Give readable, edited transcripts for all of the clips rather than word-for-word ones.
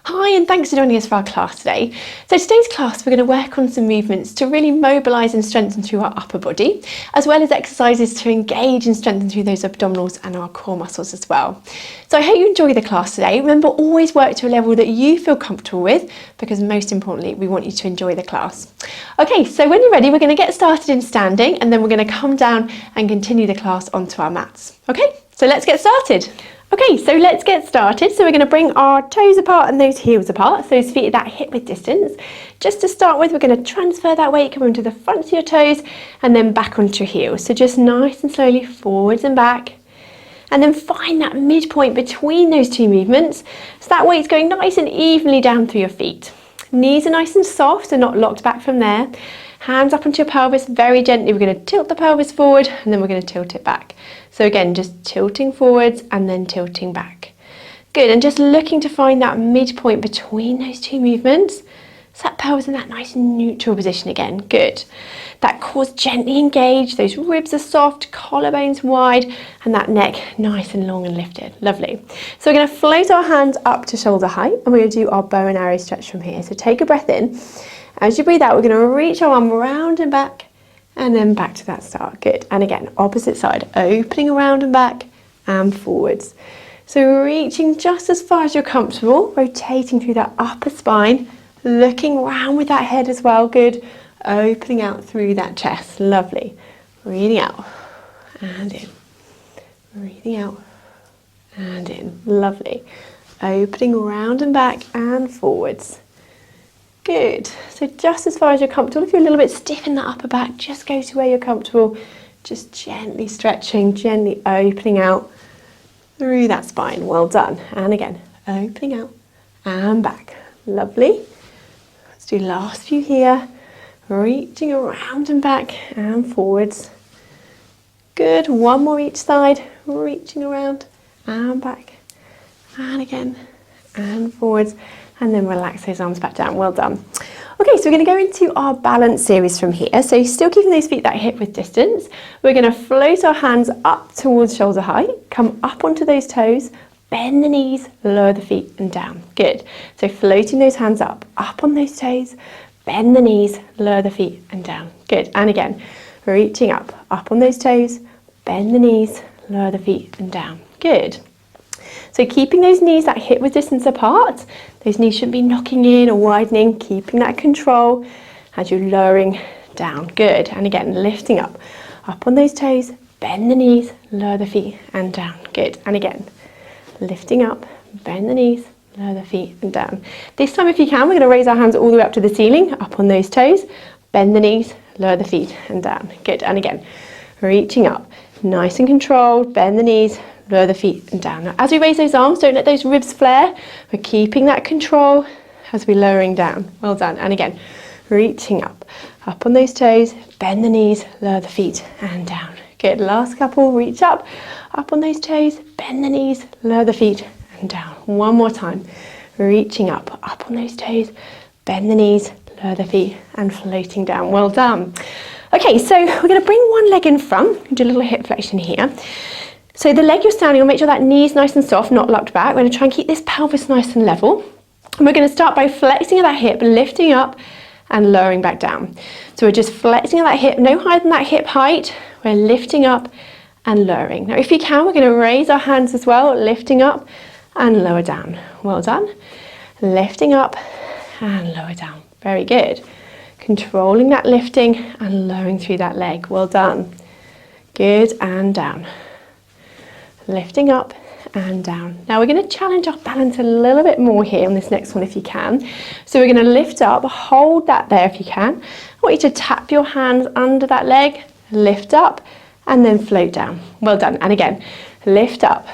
Hi, and thanks for joining us for our class today. So today's class we're going to work on some movements to really mobilise and strengthen through our upper body, as well as exercises to engage and strengthen through those abdominals and our core muscles as well. So I hope you enjoy the class today. Remember, always work to a level that you feel comfortable with, because most importantly, we want you to enjoy the class. Okay, so when you're ready, we're going to get started in standing, and then we're going to come down and continue the class onto our mats. Okay, so let's get started. Okay, so let's get started. So we're going to bring our toes apart and those heels apart, so those feet at that hip width distance. Just to start with, we're going to transfer that weight, come onto the front of your toes and then back onto your heels. So just nice and slowly forwards and back. And then find that midpoint between those two movements. So that weight's going nice and evenly down through your feet. Knees are nice and soft, so not locked back from there. Hands up onto your pelvis, very gently. We're going to tilt the pelvis forward and then we're going to tilt it back. So again, just tilting forwards and then tilting back. Good, and just looking to find that midpoint between those two movements. So that pelvis in that nice neutral position again. Good. That core's gently engaged, those ribs are soft, collarbones wide, and that neck nice and long and lifted. Lovely. So we're going to float our hands up to shoulder height and we're going to do our bow and arrow stretch from here. So take a breath in. As you breathe out, we're going to reach our arm round and back and then back to that start. Good. And again, opposite side, opening around and back and forwards. So reaching just as far as you're comfortable, rotating through that upper spine, looking round with that head as well. Good. Opening out through that chest. Lovely. Breathing out and in. Breathing out and in. Lovely. Opening around and back and forwards. Good. So just as far as you're comfortable. If you're a little bit stiff in that upper back, just go to where you're comfortable. Just gently stretching, gently opening out through that spine. Well done. And again, opening out and back. Lovely. Let's do last few here. Reaching around and back and forwards. Good. One more each side. Reaching around and back. And again. And forwards. And then relax those arms back down. Well done. Okay, so we're going to go into our balance series from here. So still keeping those feet that hip width distance. We're going to float our hands up towards shoulder height. Come up onto those toes. Bend the knees, lower the feet and down. Good. So floating those hands up on those toes. Bend the knees, lower the feet and down. Good. And again, reaching up on those toes. Bend the knees, lower the feet and down. Good. So keeping those knees that hip width distance apart. Those knees shouldn't be knocking in or widening. Keeping that control as you're lowering down. Good. And again, lifting up on those toes. Bend the knees, lower the feet and down. Good. And again, lifting up, bend the knees, lower the feet and down. This time, if you can, we're going to raise our hands all the way up to the ceiling, up on those toes. Bend the knees, lower the feet and down. Good. And again, reaching up, nice and controlled. Bend the knees, lower the feet and down. Now, as we raise those arms, don't let those ribs flare. We're keeping that control as we're lowering down. Well done. And again, reaching up on those toes. Bend the knees, lower the feet and down. Good. Last couple. Reach up on those toes. Bend the knees, lower the feet and down. One more time. Reaching up on those toes. Bend the knees, lower the feet and floating down. Well done. Okay, so we're going to bring one leg in front. Do a little hip flexion here. So the leg you're standing on, make sure that knee's nice and soft, not locked back. We're going to try and keep this pelvis nice and level. And we're going to start by flexing at that hip, lifting up and lowering back down. So we're just flexing at that hip, no higher than that hip height. We're lifting up and lowering. Now if you can, we're going to raise our hands as well, lifting up and lower down. Well done. Lifting up and lower down. Very good. Controlling that lifting and lowering through that leg. Well done. Good, and down. Lifting up and down. Now we're going to challenge our balance a little bit more here on this next one if you can. So we're going to lift up, hold that there if you can. I want you to tap your hands under that leg, lift up and then float down. Well done. And again, lift up,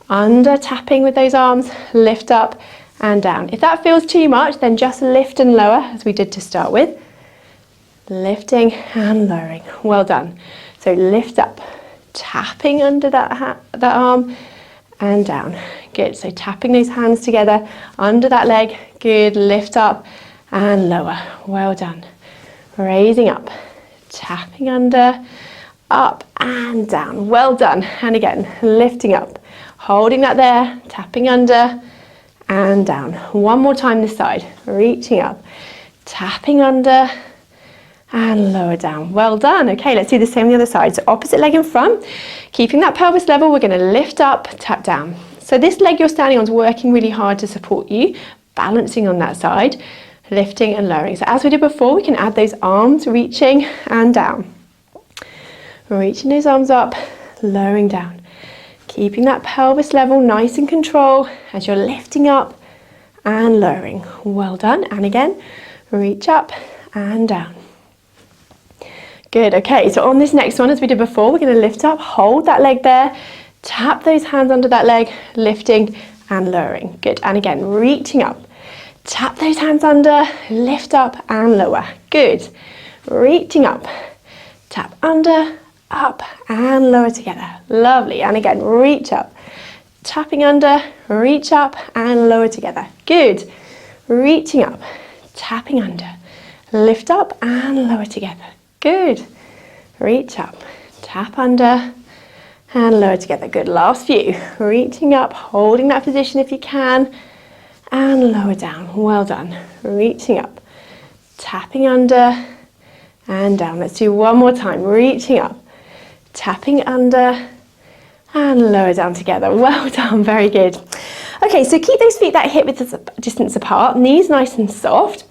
under tapping with those arms, lift up and down. If that feels too much, then just lift and lower as we did to start with. Lifting and lowering. Well done. So lift up, tapping under that arm and down. Good. So tapping those hands together under that leg. Good. Lift up and lower. Well done. Raising up, tapping under, up and down. Well done. And again, lifting up, holding that there, tapping under and down. One more time this side, reaching up, tapping under and lower down. Well done. Okay, let's do the same on the other side. So opposite leg in front, keeping that pelvis level, we're going to lift up, tap down. So this leg you're standing on is working really hard to support you, balancing on that side, lifting and lowering. So as we did before, we can add those arms, reaching and down. Reaching those arms up, lowering down. Keeping that pelvis level nice and control as you're lifting up and lowering. Well done. And again, reach up and down. Good. Okay, so on this next one, as we did before, we're going to lift up, hold that leg there, tap those hands under that leg, lifting and lowering. Good. And again, reaching up, tap those hands under, lift up and lower. Good. Reaching up, tap under, up and lower together. Lovely. And again, reach up, tapping under, reach up and lower together. Good. Reaching up, tapping under, lift up and lower together. Good. Reach up, tap under and lower together. Good. Last few. Reaching up, holding that position if you can, and lower down. Well done. Reaching up, tapping under and down. Let's do one more time. Reaching up, tapping under and lower down together. Well done. Very good. Okay, so keep those feet that hip width distance apart, knees nice and soft,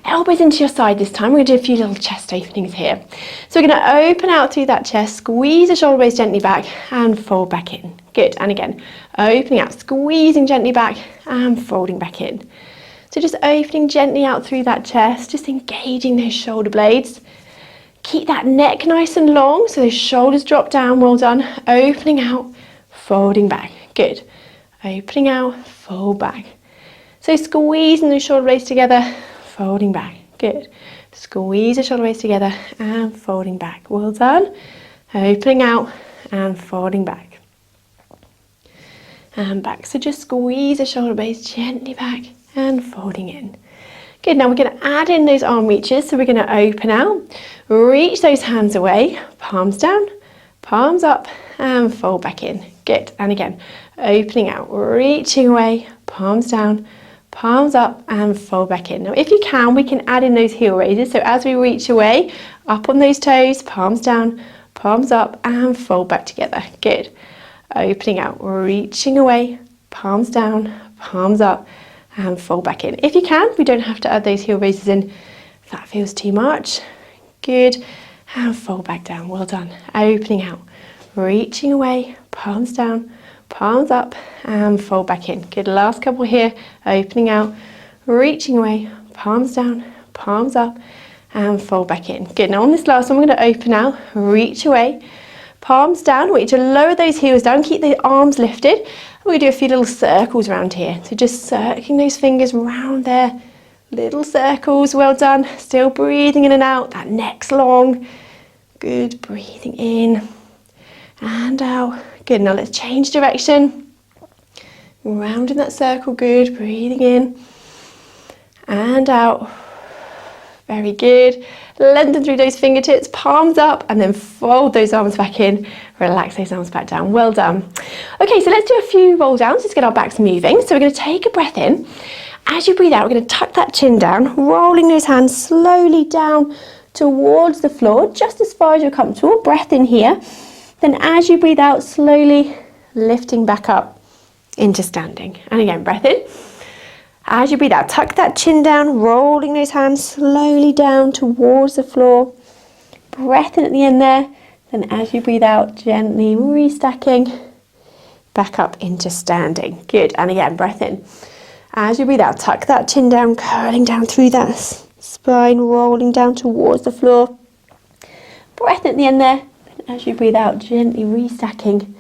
elbows into your side this time. We're going to do a few little chest openings here. So we're going to open out through that chest, squeeze the shoulder blades gently back and fold back in. Good. And again, opening out, squeezing gently back and folding back in. So just opening gently out through that chest, just engaging those shoulder blades. Keep that neck nice and long so those shoulders drop down. Well done. Opening out, folding back. Good. Opening out, fold back. So squeezing those shoulder blades together, folding back. Good. Squeeze the shoulder blades together and folding back. Well done. Opening out and folding back. And back. So just squeeze the shoulder blades gently back and folding in. Good. Now we're going to add in those arm reaches. So we're going to open out, reach those hands away, palms down, palms up and fold back in. Good. And again, opening out, reaching away, palms down, palms up and fold back in. Now if you can, we can add in those heel raises. So as we reach away, up on those toes, palms down, palms up and fold back together. Good. Opening out, reaching away, palms down, palms up and fold back in. If you can, we don't have to add those heel raises in if that feels too much. Good. And fold back down. Well done. Opening out, reaching away, palms down, palms up and fold back in. Good. Last couple here. Opening out, reaching away, palms down, palms up and fold back in. Good. Now on this last one, we're going to open out, reach away, palms down. Want you to lower those heels down, keep the arms lifted. We're going to do a few little circles around here. So just circling those fingers round there. Little circles. Well done. Still breathing in and out. That neck's long. Good. Breathing in and out. Good. Now let's change direction. Round in that circle. Good. Breathing in and out. Very good. Lengthen through those fingertips, palms up, and then fold those arms back in. Relax those arms back down. Well done. Okay, so let's do a few roll downs. Let's get our backs moving. So we're going to take a breath in. As you breathe out, we're going to tuck that chin down, rolling those hands slowly down towards the floor, just as far as you're comfortable. Breath in here. Then as you breathe out, slowly lifting back up into standing. And again, breath in. As you breathe out, tuck that chin down, rolling those hands slowly down towards the floor. Breath in at the end there. Then as you breathe out, gently restacking back up into standing. Good. And again, breath in. As you breathe out, tuck that chin down, curling down through that spine, rolling down towards the floor. Breath in at the end there. Then as you breathe out, gently restacking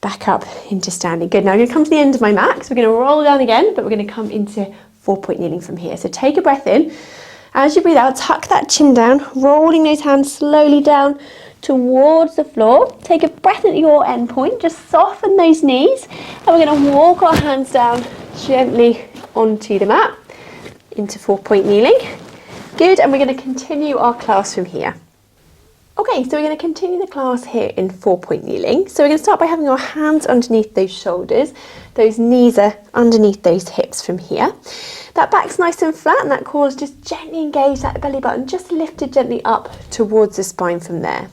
back up into standing. Good. Now I'm going to come to the end of my mat. So we're going to roll down again, but we're going to come into 4-point kneeling from here. So take a breath in. As you breathe out, tuck that chin down, rolling those hands slowly down towards the floor. Take a breath at your end point. Just soften those knees. And we're going to walk our hands down gently onto the mat into 4-point kneeling. Good. And we're going to continue our class from here. Okay, so we're going to continue the class here in 4-point kneeling. So we're going to start by having our hands underneath those shoulders, Those knees are underneath those hips from here. That back's nice and flat and that core is just gently engaged, that belly button just lifted gently up towards the spine from there.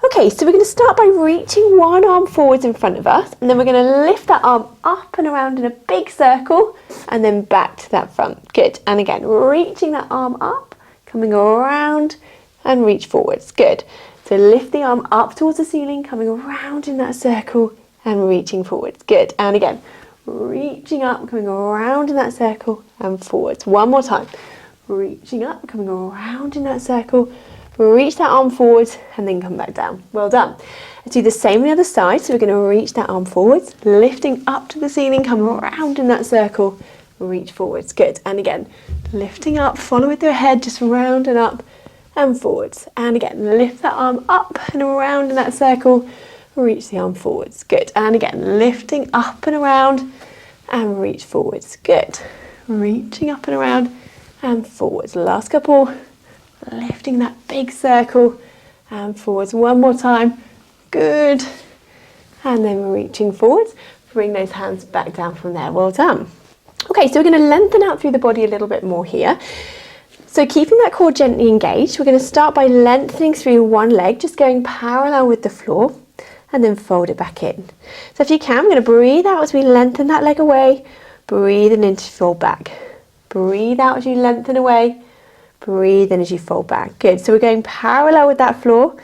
Okay, so we're going to start by reaching one arm forwards in front of us, and then we're going to lift that arm up and around in a big circle and then back to that front. Good. And again, reaching that arm up, coming around and reach forwards. Good. So lift the arm up towards the ceiling, coming around in that circle and reaching forwards. Good. And again, reaching up, coming around in that circle and forwards. One more time. Reaching up, coming around in that circle. Reach that arm forwards and then come back down. Well done. Let's do the same on the other side. So we're going to reach that arm forwards, lifting up to the ceiling, come around in that circle, reach forwards. Good. And again, lifting up, follow with your head, just round and up and forwards. And again, lift that arm up and around in that circle, reach the arm forwards. Good. And again, lifting up and around and reach forwards. Good. Reaching up and around and forwards. Last couple. Lifting that big circle and forwards. One more time. Good. And then we're reaching forwards. Bring those hands back down from there. Well done. Okay, so we're going to lengthen out through the body a little bit more here. So keeping that core gently engaged, we're going to start by lengthening through one leg, just going parallel with the floor, and then fold it back in. So if you can, we're going to breathe out as we lengthen that leg away, breathing in to fold back. Breathe out as you lengthen away. Breathe in as you fold back. Good. So we're going parallel with that floor,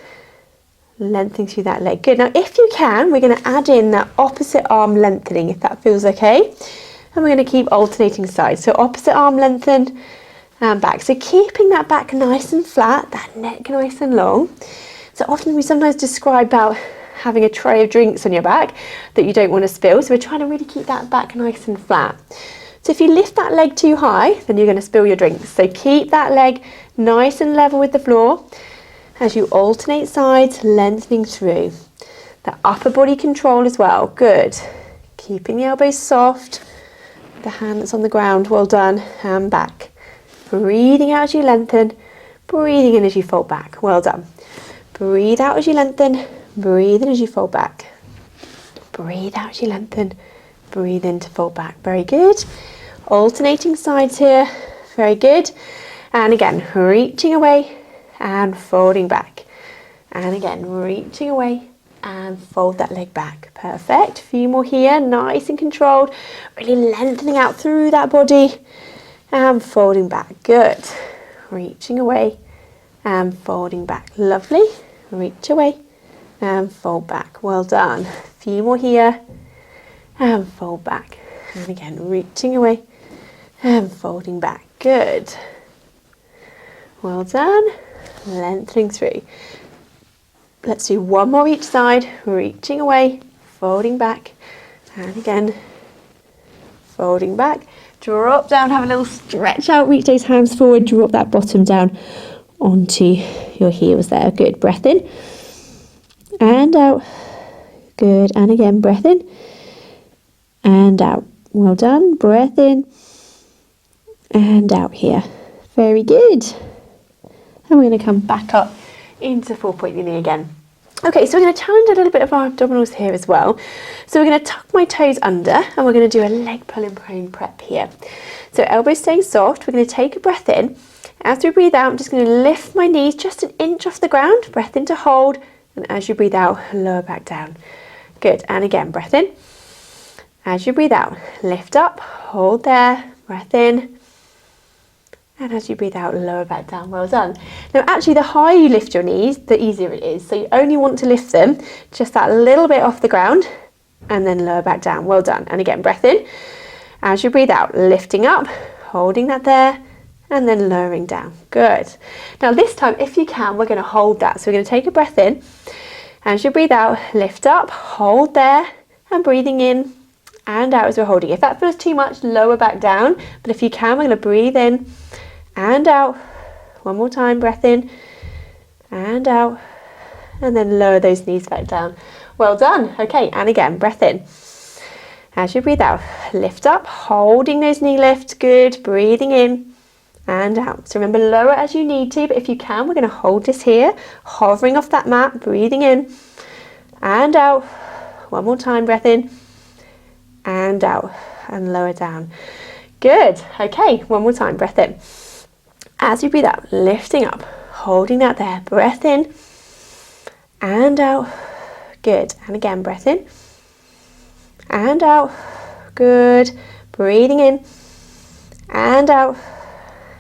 lengthening through that leg. Good. Now, if you can, we're going to add in that opposite arm lengthening, if that feels okay. And we're going to keep alternating sides. So opposite arm lengthened and back. So keeping that back nice and flat, that neck nice and long. So often we sometimes describe about having a tray of drinks on your back that you don't want to spill. So we're trying to really keep that back nice and flat. So if you lift that leg too high, then you're going to spill your drinks. So keep that leg nice and level with the floor as you alternate sides, lengthening through. That upper body control as well. Good. Keeping the elbows soft, the hand that's on the ground. Well done. And back. Breathing out as you lengthen, breathing in as you fold back. Well done. Breathe out as you lengthen, breathe in as you fold back. Breathe out as you lengthen, breathe in to fold back. Very good. Alternating sides here. Very good. And again, reaching away and folding back. And again, reaching away and fold that leg back. Perfect. A few more here. Nice and controlled. Really lengthening out through that body and folding back. Good. Reaching away and folding back. Lovely. Reach away and fold back. Well done. A few more here and fold back. And again, reaching away and folding back. Good. Well done. Lengthening through. Let's do one more each side. Reaching away, folding back, and again, folding back. Drop down, have a little stretch out, reach those hands forward, drop that bottom down onto your heels there. Good. Breath in and out. Good. And again, breath in and out. Well done. Breath in and out here. Very good. And we're going to come back up into 4-point kneeling again. Okay, so we're going to challenge a little bit of our abdominals here as well. So we're going to tuck my toes under and we're going to do a leg pull and prone prep here. So elbows staying soft. We're going to take a breath in. As we breathe out, I'm just going to lift my knees just an inch off the ground. Breath in to hold. And as you breathe out, lower back down. Good. And again, breath in. As you breathe out, lift up, hold there, breath in. And as you breathe out, lower back down. Well done. Now, actually, the higher you lift your knees, the easier it is. So you only want to lift them just that little bit off the ground and then lower back down. Well done. And again, breath in. As you breathe out, lifting up, holding that there, and then lowering down. Good. Now, this time, if you can, we're going to hold that. So we're going to take a breath in. As you breathe out, lift up, hold there, and breathing in and out as we're holding. If that feels too much, lower back down. But if you can, we're going to breathe in and out. One more time, breath in and out, and then lower those knees back down. Well done. Okay, and again, breath in. As you breathe out, lift up, holding those knee lifts. Good. Breathing in and out. So remember, lower as you need to, but if you can, we're going to hold this here, hovering off that mat, breathing in and out. One more time, breath in and out, and lower down. Good. Okay, one more time, breath in. As you breathe out, lifting up, holding that there, breath in and out. Good. And again, breath in and out. Good. Breathing in and out,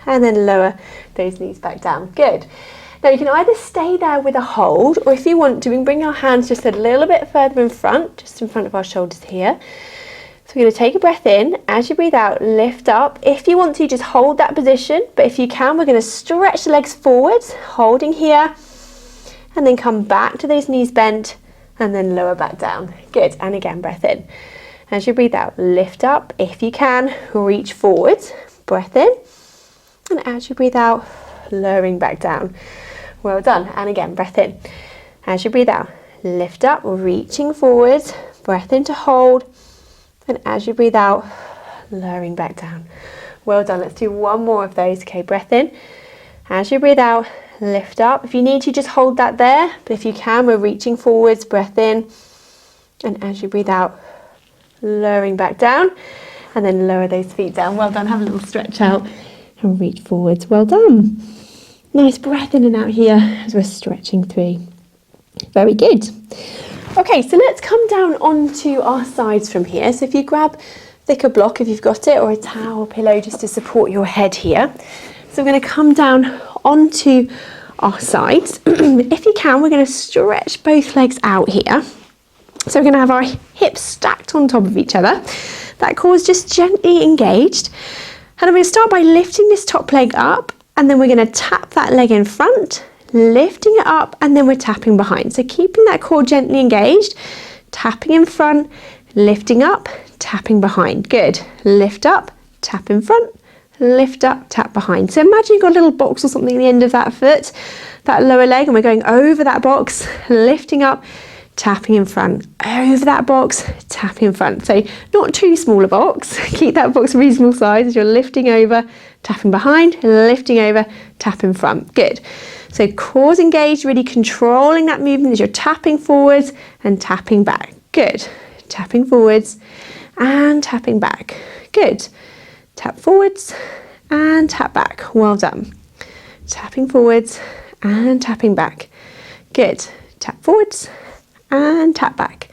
and then lower those knees back down. Good. Now you can either stay there with a hold, or if you want to, we can bring our hands just a little bit further in front, just in front of our shoulders here. So we're going to take a breath in. As you breathe out, lift up. If you want to, just hold that position, but if you can, we're going to stretch the legs forwards, holding here, and then come back to those knees bent, and then lower back down. Good. And again, breath in. As you breathe out, lift up. If you can, reach forwards, breath in, and as you breathe out, lowering back down. Well done. And again, breath in. As you breathe out, lift up, reaching forwards, breath in to hold, and as you breathe out, lowering back down. Well done. Let's do one more of those. Okay, breath in. As you breathe out, lift up. If you need to, just hold that there, but if you can, we're reaching forwards, breath in, and as you breathe out, lowering back down, and then lower those feet down. Well done. Have a little stretch out and reach forwards. Well done. Nice breath in and out here as we're stretching through. Very good. Okay, so let's come down onto our sides from here. So if you grab thicker block, if you've got it, or a towel or pillow just to support your head here. So we're going to come down onto our sides. If you can, we're going to stretch both legs out here. So we're going to have our hips stacked on top of each other. That core is just gently engaged. And I'm going to start by lifting this top leg up, and then we're going to tap that leg in front, lifting it up, and then we're tapping behind. So keeping that core gently engaged, tapping in front, lifting up, tapping behind. Good. Lift up, tap in front, lift up, tap behind. So imagine you've got a little box or something at the end of that foot, that lower leg, and we're going over that box, lifting up, tapping in front, over that box, tapping in front. So not too small a box, keep that box reasonable size as you're lifting over, tapping behind, lifting over, tap in front. Good. So core's engaged, really controlling that movement as you're tapping forwards and tapping back. Good. Tapping forwards and tapping back. Good. Tap forwards and tap back. Well done. Tapping forwards and tapping back. Good. Tap forwards and tap back.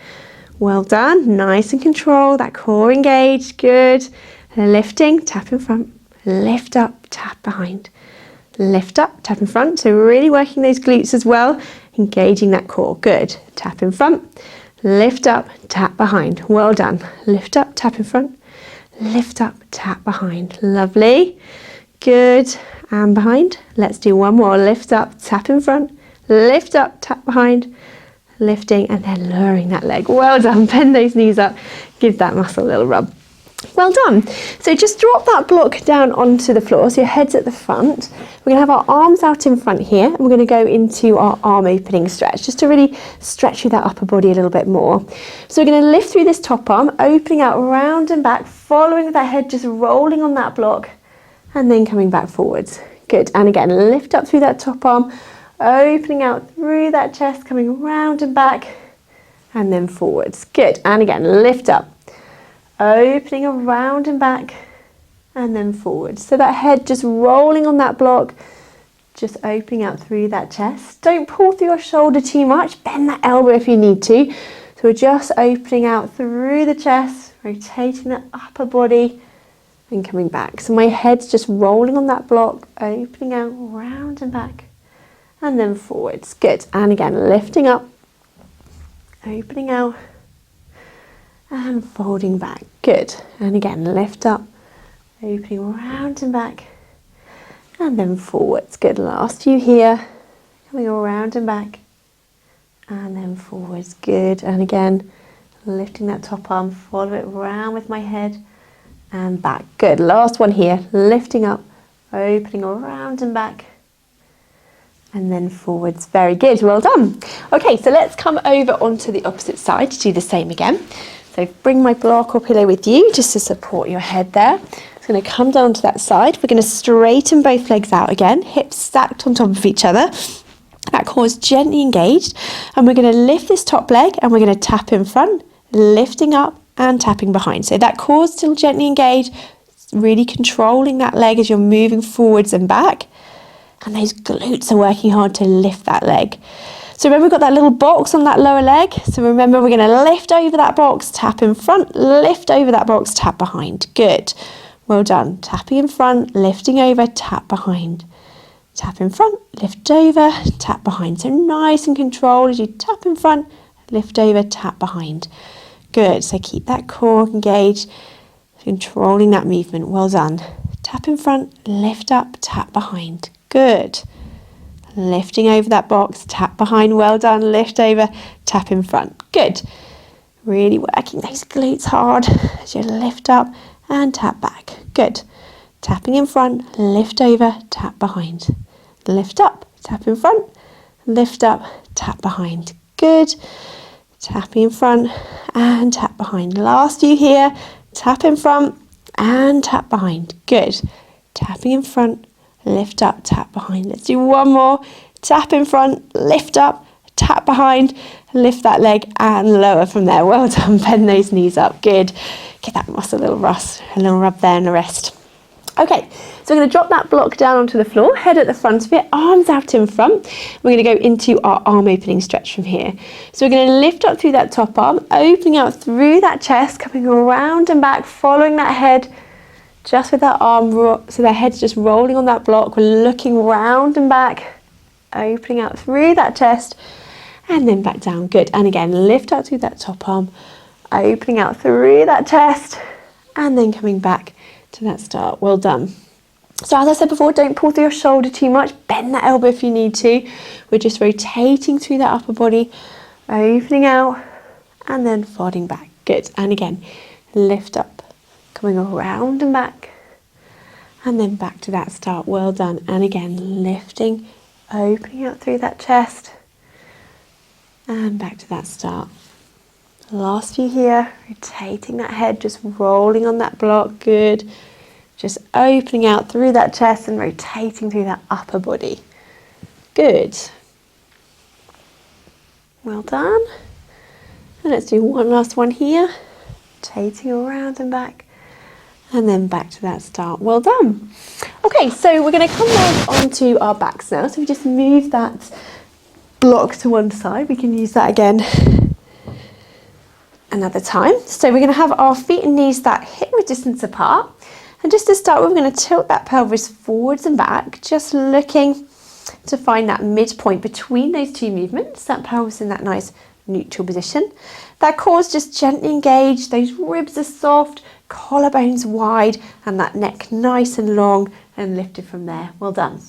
Well done. Nice and control. That core engaged. Good. Lifting, tap in front, lift up, tap behind. Lift up, tap in front. So really working those glutes as well, engaging that core. Good. Tap in front, lift up, tap behind. Well done. Lift up, tap in front, lift up, tap behind. Lovely. Good. And behind. Let's do one more. Lift up, tap in front, lift up, tap behind. Lifting and then lowering that leg. Well done. Bend those knees up. Give that muscle a little rub. Well done. So just drop that block down onto the floor. So your head's at the front. We're going to have our arms out in front here. And we're going to go into our arm opening stretch just to really stretch through that upper body a little bit more. So we're going to lift through this top arm, opening out round and back, following with that head just rolling on that block and then coming back forwards. Good. And again, lift up through that top arm, opening out through that chest, coming round and back, and then forwards. Good. And again, lift up, opening around and back, and then forwards. So that head just rolling on that block, just opening out through that chest. Don't pull through your shoulder too much. Bend that elbow if you need to. So we're just opening out through the chest, rotating the upper body, and coming back. So my head's just rolling on that block, opening out round and back, and then forwards. Good. And again, lifting up, opening out, and folding back. Good. And again, lift up, opening round and back, and then forwards. Good. Last few here, coming around and back, and then forwards. Good. And again, lifting that top arm, follow it round with my head, and back. Good. Last one here, lifting up, opening around and back, and then forwards. Very good. Well done. Okay, so let's come over onto the opposite side to do the same again. So bring my block or pillow with you just to support your head there. It's going to come down to that side. We're going to straighten both legs out again, hips stacked on top of each other. That core is gently engaged, and we're going to lift this top leg and we're going to tap in front, lifting up, and tapping behind. So that core's still gently engaged, really controlling that leg as you're moving forwards and back. And those glutes are working hard to lift that leg. So remember, we've got that little box on that lower leg. So remember, we're going to lift over that box, tap in front, lift over that box, tap behind. Good. Well done. Tapping in front, lifting over, tap behind. Tap in front, lift over, tap behind. So nice and controlled as you tap in front, lift over, tap behind. Good. So keep that core engaged, controlling that movement. Well done. Tap in front, lift up, tap behind. Good. Lifting over that box, tap behind. Well done. Lift over, tap in front. Good. Really working those glutes hard as you lift up and tap back. Good. Tapping in front, lift over, tap behind. Lift up, tap in front, lift up, tap behind. Good. Tapping in front and tap behind. Last few here. Tap in front and tap behind. Good. Tapping in front, lift up, tap behind. Let's do one more. Tap in front, lift up, tap behind, lift that leg and lower from there. Well done. Bend those knees up. Good. Give that muscle a little rub there and a rest. Okay, so we're going to drop that block down onto the floor, head at the front of it, arms out in front. We're going to go into our arm opening stretch from here. So we're going to lift up through that top arm, opening out through that chest, coming around and back, following that head, just with that arm, so the head's just rolling on that block. We're looking round and back, opening out through that chest, and then back down. Good. And again, lift out through that top arm, opening out through that chest, and then coming back to that start. Well done. So as I said before, don't pull through your shoulder too much. Bend that elbow if you need to. We're just rotating through that upper body, opening out, and then folding back. Good. And again, lift up, coming around and back, and then back to that start. Well done. And again, lifting, opening out through that chest, and back to that start. Last few here, rotating that head, just rolling on that block. Good. Just opening out through that chest and rotating through that upper body. Good. Well done. And let's do one last one here. Rotating around and back, and then back to that start. Well done. Okay, so we're going to come down onto our backs now. So we just move that block to one side. We can use that again another time. So we're going to have our feet and knees that hip-width distance apart. And just to start with, we're going to tilt that pelvis forwards and back, just looking to find that midpoint between those two movements, that pelvis in that nice neutral position. That core's just gently engaged, those ribs are soft, collarbones wide, and that neck nice and long and lifted from there. Well done.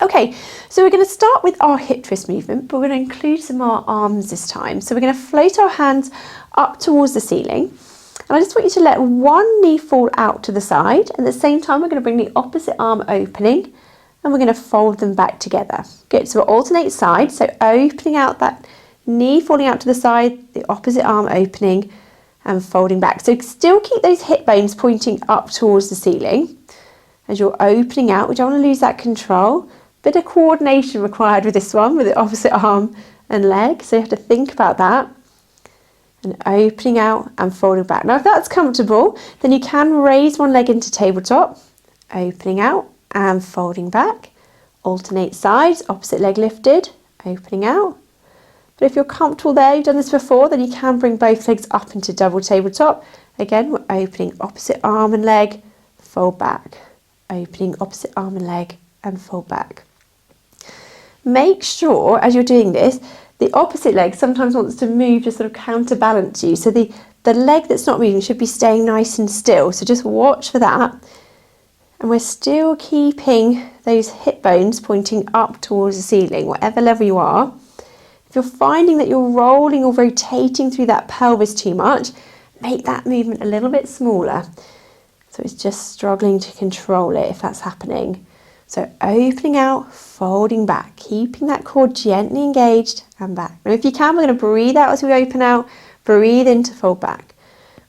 Okay, so we're going to start with our hip twist movement, but we're going to include some more arms this time. So we're going to float our hands up towards the ceiling. And I just want you to let one knee fall out to the side. At the same time, we're going to bring the opposite arm opening, and we're going to fold them back together. Good, so we'll alternate sides. So opening out that knee, falling out to the side, the opposite arm opening and folding back. So still keep those hip bones pointing up towards the ceiling as you're opening out. We don't want to lose that control. Bit of coordination required with this one, with the opposite arm and leg. So you have to think about that. And opening out and folding back. Now if that's comfortable, then you can raise one leg into tabletop, opening out and folding back. Alternate sides, opposite leg lifted, opening out. But if you're comfortable there, you've done this before, then you can bring both legs up into double tabletop. Again, we're opening opposite arm and leg, fold back. Opening opposite arm and leg and fold back. Make sure as you're doing this, the opposite leg sometimes wants to move to sort of counterbalance you. So the leg that's not moving should be staying nice and still. So just watch for that. And we're still keeping those hip bones pointing up towards the ceiling, whatever level you are. If you're finding that you're rolling or rotating through that pelvis too much, make that movement a little bit smaller. So it's just struggling to control it if that's happening. So opening out, folding back, keeping that core gently engaged and back. Now if you can, we're going to breathe out as we open out, breathe in to fold back.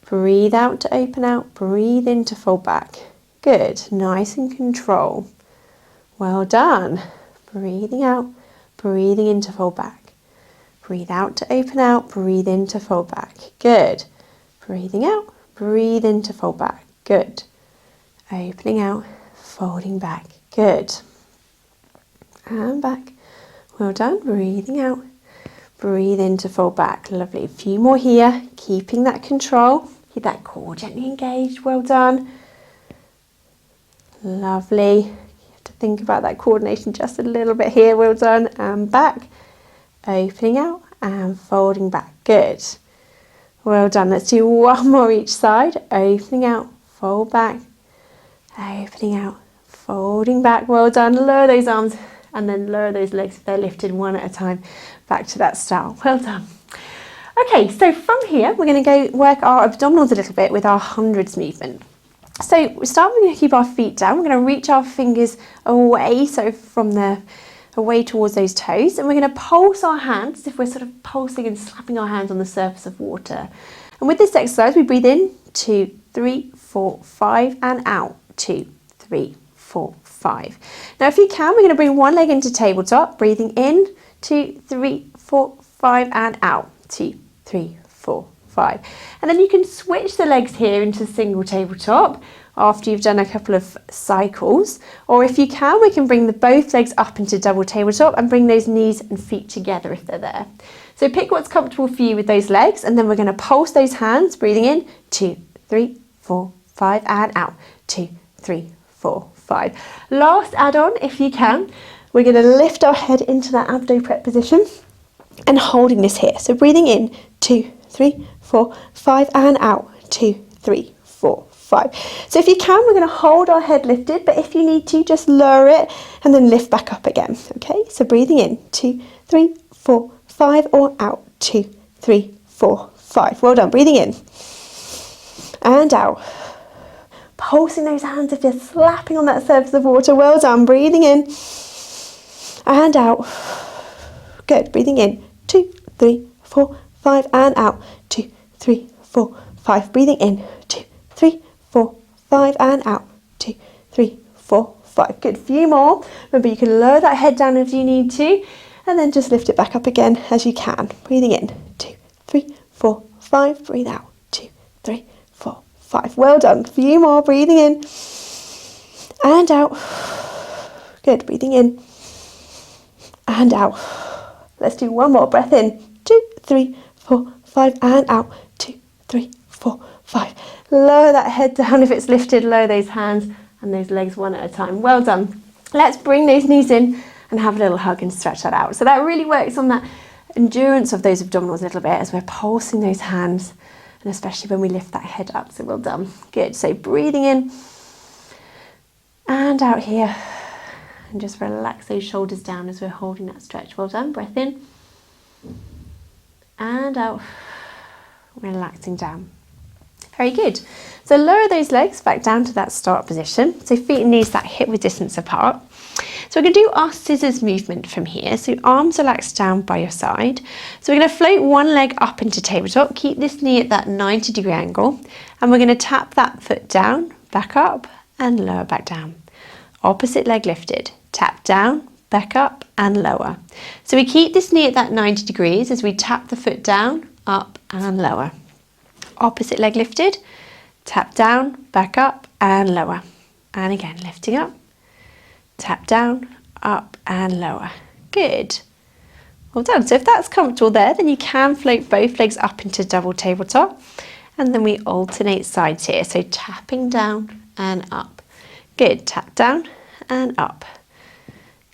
Breathe out to open out, breathe in to fold back. Good, nice and control. Well done. Breathing out, breathing in to fold back. Breathe out to open out, breathe in to fold back. Good. breathing out, breathe in to fold back, good. Opening out, folding back, good. And back, well done, breathing out, breathe in to fold back, lovely. A few more here, keeping that control, keep that core gently engaged, well done. Lovely, you have to think about that coordination just a little bit here, well done, and back, opening out and folding back, good. Well done, let's do one more each side, opening out, fold back, opening out, folding back, well done, lower those arms and then lower those legs if they're lifted one at a time, back to that style, well done. Okay, so from here we're going to go work our abdominals a little bit with our hundreds movement. So we start, we're going to keep our feet down, we're going to reach our fingers away, so from the away towards those toes, and we're going to pulse our hands as if we're sort of pulsing and slapping our hands on the surface of water. And with this exercise we breathe in 2, 3, 4, 5 and out 2, 3, 4, 5. Now if you can, we're going to bring one leg into tabletop, breathing in 2, 3, 4, 5 and out 2, 3, 4, 5. And then you can switch the legs here into single tabletop after you've done a couple of cycles, or if you can, we can bring both legs up into double tabletop and bring those knees and feet together if they're there. So pick what's comfortable for you with those legs, and then we're going to pulse those hands, breathing in 2, 3, 4, 5 and out 2, 3, 4, 5. Last add-on, if you can, we're going to lift our head into that abdo prep position and holding this here. So breathing in 2, 3, 4, 5 and out 2, 3, 4, 5. So if you can, we're going to hold our head lifted, but if you need to, just lower it and then lift back up again. Okay, so breathing in 2, 3, 4, 5 or out 2, 3, 4, 5. Well done, breathing in and out. Pulsing those hands if you're slapping on that surface of water. Well done, breathing in and out. Good, breathing in 2, 3, 4, 5 and out 2, 3, 4, 5. Breathing in 2, 3, 4, 5 and out 2, 3, 4, 5. Good, few more. Remember, you can lower that head down if you need to, and then just lift it back up again as you can. Breathing in 2, 3, 4, 5. Breathe out 2, 3, 4, 5. Well done. Few more. Breathing in and out. Good, breathing in and out. Let's do one more. Breath in 2, 3, 4, 5 and out 2, 3, 4, 5. Lower that head down if it's lifted, lower those hands and those legs one at a time. Well done. Let's bring those knees in and have a little hug and stretch that out. So that really works on that endurance of those abdominals a little bit as we're pulsing those hands, and especially when we lift that head up. So well done. Good. So breathing in and out here, and just relax those shoulders down as we're holding that stretch. Well done. Breath in and out, relaxing down. Very good. So lower those legs back down to that start position. So feet and knees that hip width distance apart. So we're going to do our scissors movement from here. So arms relaxed down by your side. So we're going to float one leg up into tabletop. Keep this knee at that 90-degree angle. And we're going to tap that foot down, back up and lower back down. Opposite leg lifted. Tap down, back up and lower. So we keep this knee at that 90 degrees as we tap the foot down, up and lower. Opposite leg lifted, tap down, back up and lower. And again, lifting up, tap down, up and lower. Good. Well done. So if that's comfortable there, then you can float both legs up into double tabletop. And then we alternate sides here. So tapping down and up. Good. Tap down and up.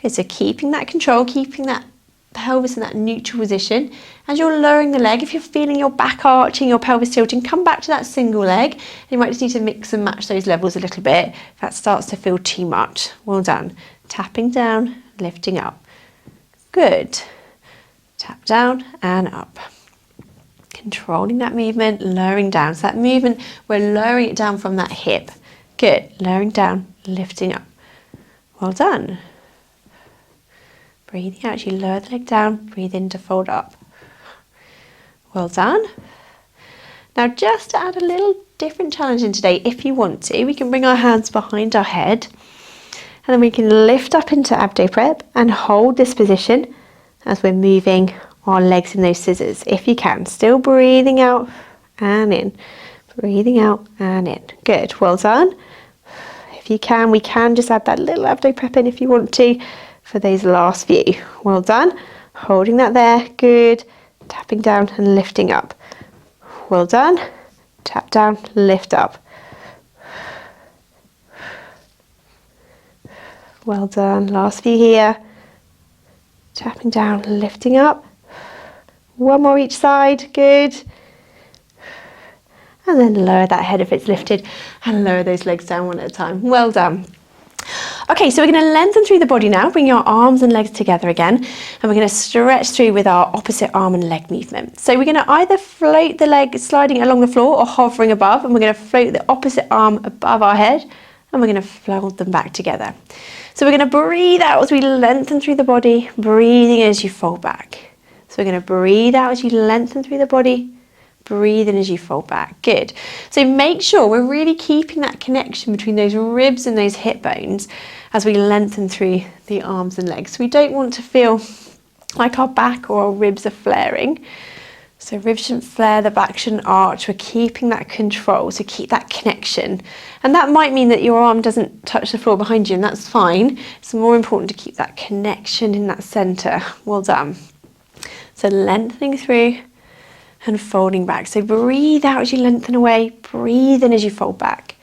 Good. So keeping that control, keeping that pelvis in that neutral position. As you're lowering the leg, if you're feeling your back arching, your pelvis tilting, come back to that single leg. You might just need to mix and match those levels a little bit if that starts to feel too much. Well done. Tapping down, lifting up. Good. Tap down and up. Controlling that movement, lowering down. So that movement, we're lowering it down from that hip. Good. Lowering down, lifting up. Well done. Breathing out as you lower the leg down, breathe in to fold up. Well done. Now just to add a little different challenge in today, if you want to, we can bring our hands behind our head and then we can lift up into abdo prep and hold this position as we're moving our legs in those scissors. If you can, still breathing out and in. Breathing out and in. Good, well done. If you can, we can just add that little abdo prep in if you want to for those last few. Well done. Holding that there, good. Tapping down and lifting up. Well done. Tap down, lift up. Well done. Last few here. Tapping down, lifting up. One more each side, good. And then lower that head if it's lifted and lower those legs down one at a time. Well done. Okay, so we're going to lengthen through the body now, bring your arms and legs together again, and we're going to stretch through with our opposite arm and leg movement. So we're going to either float the leg sliding along the floor or hovering above, and we're going to float the opposite arm above our head, and we're going to fold them back together. So we're going to breathe out as we lengthen through the body, breathing as you fold back. So we're going to breathe out as you lengthen through the body, breathe in as you fold back. Good. So make sure we're really keeping that connection between those ribs and those hip bones as we lengthen through the arms and legs. We don't want to feel like our back or our ribs are flaring. So ribs shouldn't flare, the back shouldn't arch. We're keeping that control, so keep that connection. And that might mean that your arm doesn't touch the floor behind you, and that's fine. It's more important to keep that connection in that centre. Well done. So lengthening through and folding back. So breathe out as you lengthen away, breathe in as you fold back.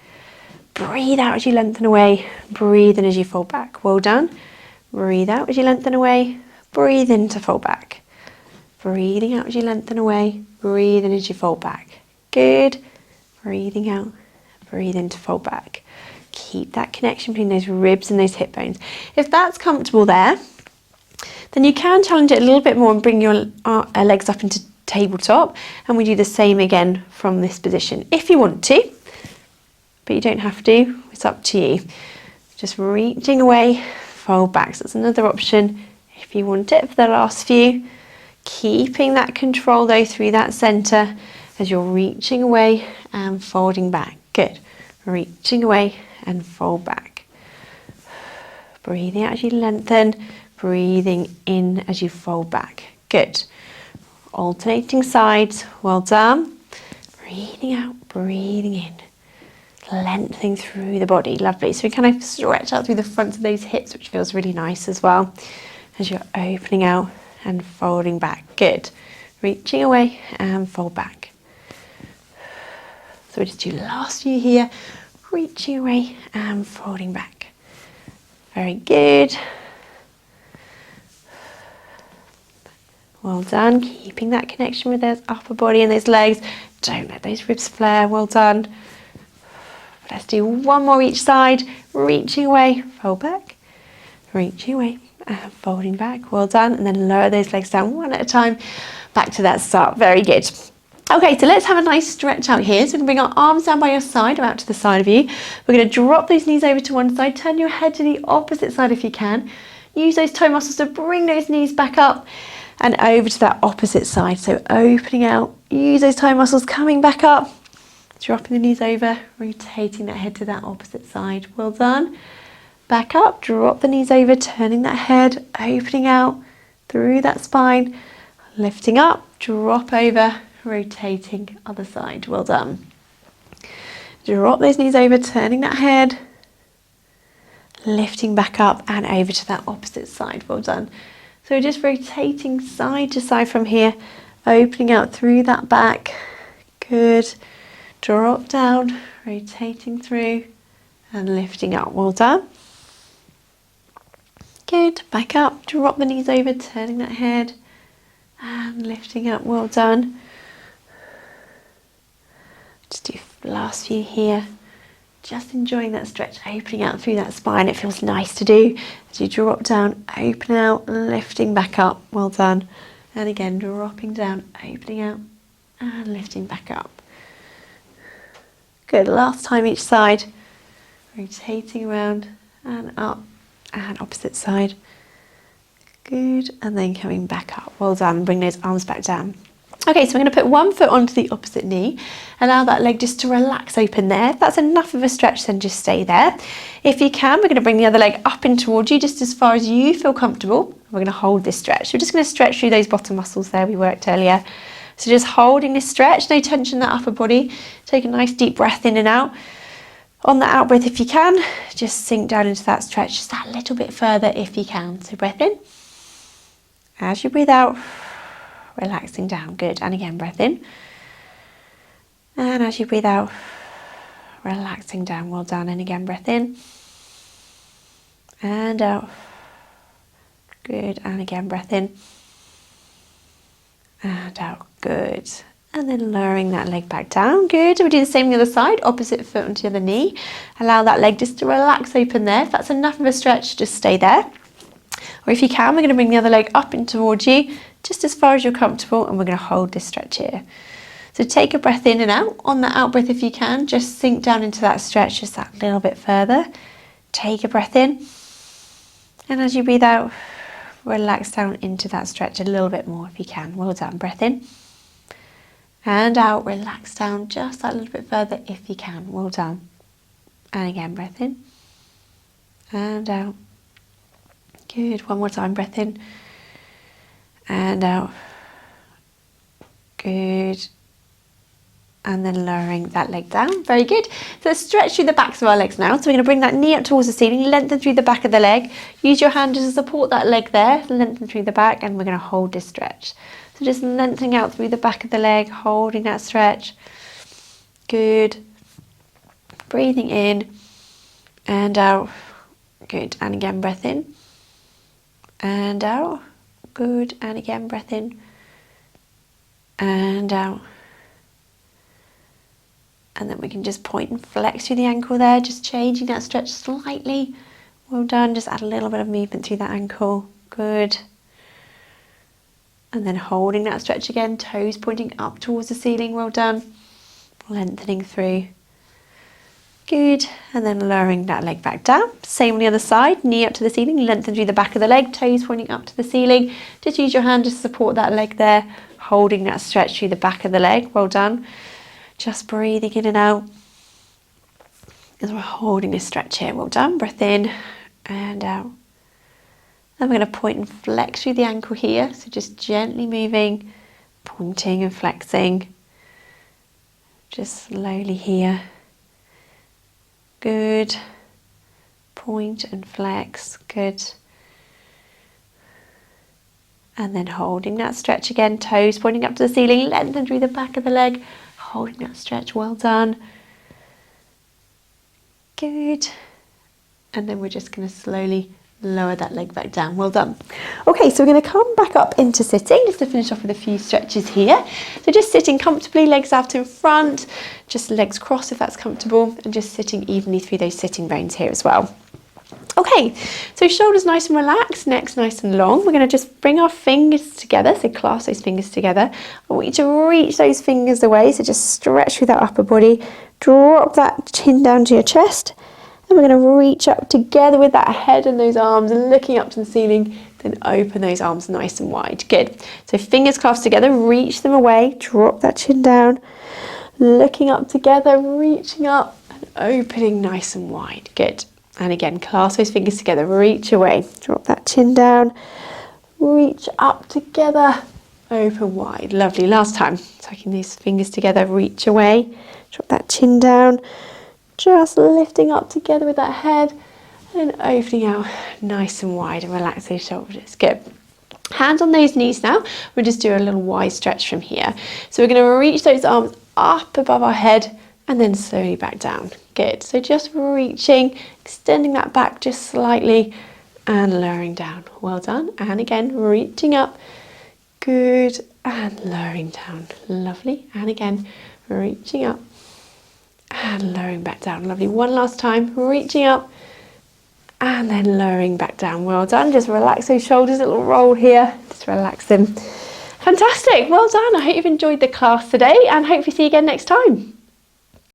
Breathe out as you lengthen away, breathe in as you fold back. Well done. Breathe out as you lengthen away, breathe in to fold back. Breathing out as you lengthen away, breathe in as you fold back. Good. Breathing out, breathe in to fold back. Keep that connection between those ribs and those hip bones. If that's comfortable there, then you can challenge it a little bit more and bring your legs up into tabletop, and we do the same again from this position if you want to, but you don't have to, it's up to you. Just reaching away, fold back. So that's another option if you want it for the last few. Keeping that control though through that centre as you're reaching away and folding back. Good. Reaching away and fold back. Breathing out as you lengthen, breathing in as you fold back. Good. Alternating sides. Well done. Breathing out, breathing in. Lengthening through the body. Lovely. So we kind of stretch out through the front of those hips, which feels really nice as well as you're opening out and folding back. Good. Reaching away and fold back. So we just do last few here. Reaching away and folding back. Very good. Well done. Keeping that connection with those upper body and those legs. Don't let those ribs flare. Well done. Let's do one more each side. Reaching away, fold back. Reaching away and folding back. Well done. And then lower those legs down one at a time. Back to that start. Very good. Okay, so let's have a nice stretch out here. So we're going to bring our arms down by your side or out to the side of you. We're going to drop those knees over to one side. Turn your head to the opposite side if you can. Use those toe muscles to bring those knees back up and over to that opposite side. So opening out. Use those toe muscles coming back up. Dropping the knees over, rotating that head to that opposite side. Well done. Back up, drop the knees over, turning that head, opening out through that spine, lifting up, drop over, rotating other side. Well done. Drop those knees over, turning that head, lifting back up and over to that opposite side. Well done. So just rotating side to side from here, opening out through that back. Good. Drop down, rotating through and lifting up. Well done. Good. Back up, drop the knees over, turning that head and lifting up. Well done. Just do the last few here. Just enjoying that stretch, opening out through that spine. It feels nice to do as you drop down, open out, lifting back up. Well done. And again, dropping down, opening out and lifting back up. Good, last time each side, rotating around and up and opposite side. Good, and then coming back up. Well done, bring those arms back down. Okay, so we're going to put one foot onto the opposite knee, allow that leg just to relax open there. If that's enough of a stretch, then just stay there. If you can, we're going to bring the other leg up in towards you, just as far as you feel comfortable. We're going to hold this stretch. We're just going to stretch through those bottom muscles there we worked earlier. So just holding this stretch, no tension in that upper body. Take a nice deep breath in and out. On the out breath, if you can, just sink down into that stretch just that little bit further if you can. So breath in. As you breathe out, relaxing down. Good. And again, breath in. And as you breathe out, relaxing down. Well done. And again, breath in. And out. Good. And again, breath in. And out. Good. And then lowering that leg back down. Good. We do the same on the other side. Opposite foot onto the other knee. Allow that leg just to relax open there. If that's enough of a stretch, just stay there. Or if you can, we're going to bring the other leg up in towards you, just as far as you're comfortable, and we're going to hold this stretch here. So take a breath in and out. On the out breath, if you can, just sink down into that stretch just that little bit further. Take a breath in. And as you breathe out, relax down into that stretch a little bit more if you can. Well done. Breath in. And out. Relax down just that little bit further if you can. Well done. And again, breath in. And out. Good. One more time. Breath in. And out. Good. And then lowering that leg down. Very good. So let's stretch through the backs of our legs now. So we're going to bring that knee up towards the ceiling, lengthen through the back of the leg. Use your hand just to support that leg there, lengthen through the back, and we're going to hold this stretch. So just lengthening out through the back of the leg, holding that stretch. Good. Breathing in and out. Good. And again, breath in. And out. Good. And again, breath in. And out. And then we can just point and flex through the ankle there, just changing that stretch slightly. Well done. Just add a little bit of movement through that ankle. Good. And then holding that stretch again, toes pointing up towards the ceiling. Well done. Lengthening through. Good. And then lowering that leg back down. Same on the other side, knee up to the ceiling, lengthen through the back of the leg, toes pointing up to the ceiling. Just use your hand to support that leg there, holding that stretch through the back of the leg. Well done. Just breathing in and out as we're holding this stretch here. Well done. Breath in and out. Then we're going to point and flex through the ankle here. So just gently moving, pointing and flexing. Just slowly here. Good. Point and flex. Good. And then holding that stretch again. Toes pointing up to the ceiling. Lengthen through the back of the leg. Holding that stretch. Well done. Good. And then we're just going to slowly lower that leg back down. Well done. Okay, so we're going to come back up into sitting just to finish off with a few stretches here. So just sitting comfortably, legs out in front, just legs crossed if that's comfortable, and just sitting evenly through those sitting bones here as well. Okay, so shoulders nice and relaxed, necks nice and long. We're going to just bring our fingers together, so clasp those fingers together. I want you to reach those fingers away, so just stretch through that upper body, drop that chin down to your chest, and we're going to reach up together with that head and those arms, looking up to the ceiling, then open those arms nice and wide. Good. So fingers clasped together, reach them away, drop that chin down, looking up together, reaching up and opening nice and wide. Good. And again, clasp those fingers together, reach away, drop that chin down, reach up together, open wide. Lovely. Last time. Tucking these fingers together, reach away, drop that chin down, just lifting up together with that head and opening out nice and wide, and relax those shoulders. Good. Hands on those knees now. We'll just do a little wide stretch from here. So we're going to reach those arms up above our head and then slowly back down. Good. So just reaching, extending that back just slightly and lowering down. Well done. And again, reaching up. Good. And lowering down. Lovely. And again, reaching up and lowering back down. Lovely. One last time. Reaching up and then lowering back down. Well done. Just relax those shoulders. A little roll here. Just relax them. Fantastic. Well done. I hope you've enjoyed the class today and hopefully see you again next time.